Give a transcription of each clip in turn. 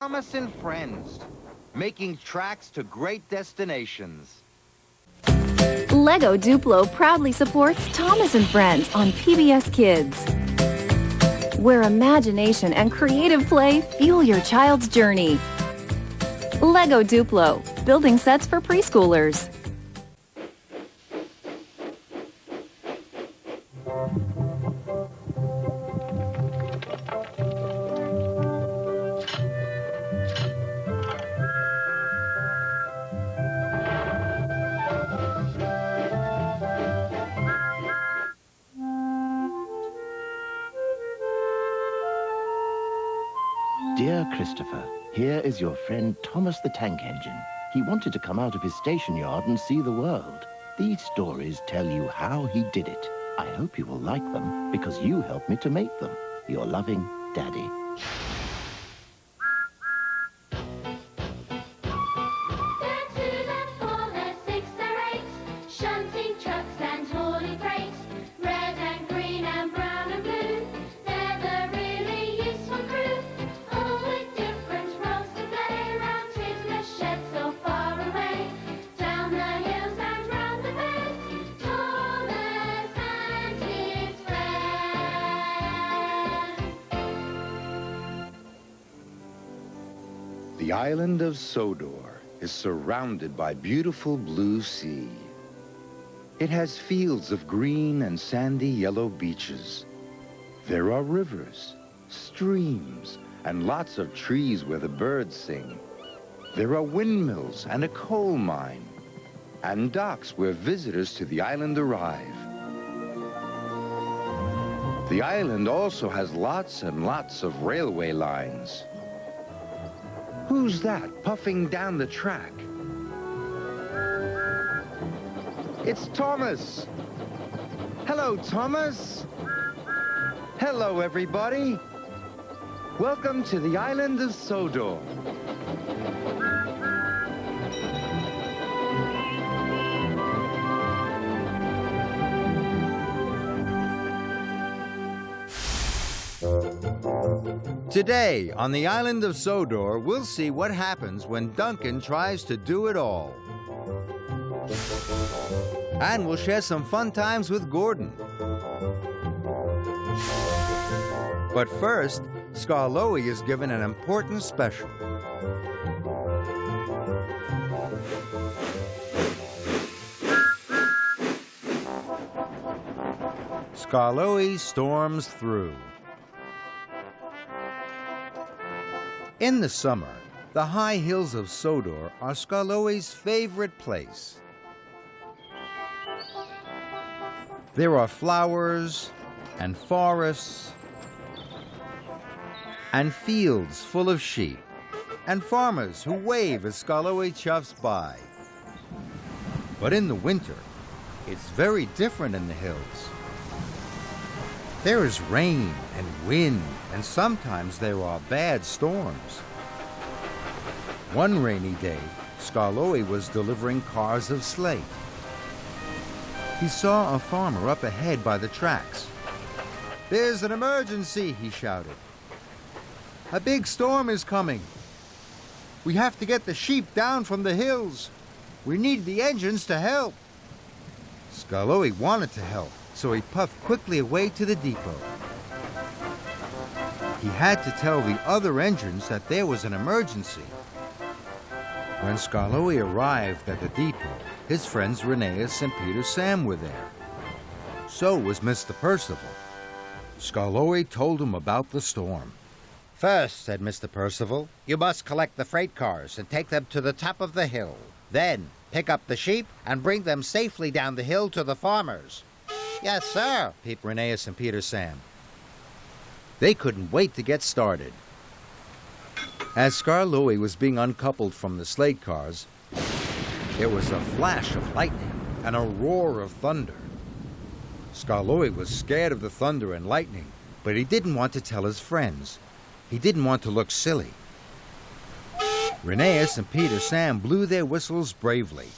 Thomas and Friends, making tracks to great destinations. Lego Duplo proudly supports Thomas and Friends on PBS Kids, where imagination and creative play fuel your child's journey. Lego Duplo, building sets for preschoolers. Dear Christopher, here is your friend Thomas the Tank Engine. He wanted to come out of his station yard and see the world. These stories tell you how he did it. I hope you will like them because you helped me to make them. Your loving, Daddy. The island of Sodor is surrounded by beautiful blue sea. It has fields of green and sandy yellow beaches. There are rivers, streams, and lots of trees where the birds sing. There are windmills and a coal mine, and docks where visitors to the island arrive. The island also has lots and lots of railway lines. Who's that puffing down the track? It's Thomas. Hello, Thomas. Hello, everybody. Welcome to the island of Sodor. Today, on the island of Sodor, we'll see what happens when Duncan tries to do it all. And we'll share some fun times with Gordon. But first, Skarloey is given an important special. Skarloey storms through. In the summer, the high hills of Sodor are Skarloey's favorite place. There are flowers and forests and fields full of sheep and farmers who wave as Skarloey chuffs by. But in the winter, it's very different in the hills. There is rain and wind, and sometimes there are bad storms. One rainy day, Skarloey was delivering cars of slate. He saw a farmer up ahead by the tracks. "There's an emergency," he shouted. "A big storm is coming. We have to get the sheep down from the hills. We need the engines to help." Skarloey wanted to help, so he puffed quickly away to the depot. He had to tell the other engines that there was an emergency. When Skarloey arrived at the depot, his friends Rheneas and Peter Sam were there. So was Mr. Percival. Skarloey told him about the storm. "First," said Mr. Percival, "you must collect the freight cars and take them to the top of the hill. Then pick up the sheep and bring them safely down the hill to the farmers." "Yes, sir," peeped Rheneas and Peter Sam. They couldn't wait to get started. As Skarloey was being uncoupled from the slate cars, there was a flash of lightning and a roar of thunder. Skarloey was scared of the thunder and lightning, but he didn't want to tell his friends. He didn't want to look silly. Rheneas and Peter Sam blew their whistles bravely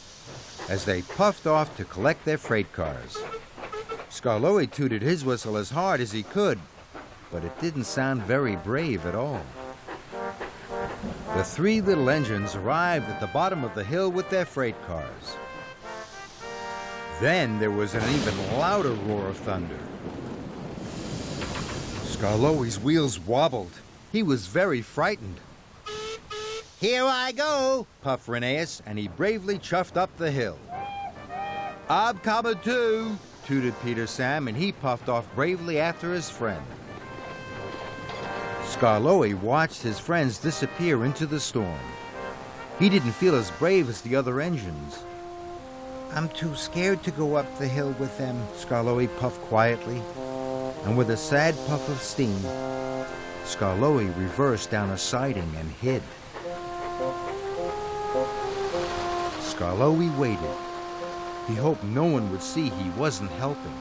as they puffed off to collect their freight cars. Skarloey tooted his whistle as hard as he could, but it didn't sound very brave at all. The three little engines arrived at the bottom of the hill with their freight cars. Then there was an even louder roar of thunder. Skarloey's wheels wobbled. He was very frightened. "Here I go," puffed Rheneas, and he bravely chuffed up the hill. "I'm coming too," tooted Peter Sam, and he puffed off bravely after his friend. Skarloey watched his friends disappear into the storm. He didn't feel as brave as the other engines. "I'm too scared to go up the hill with them," Skarloey puffed quietly. And with a sad puff of steam, Skarloey reversed down a siding and hid. Skarloey waited. He hoped no one would see he wasn't helping.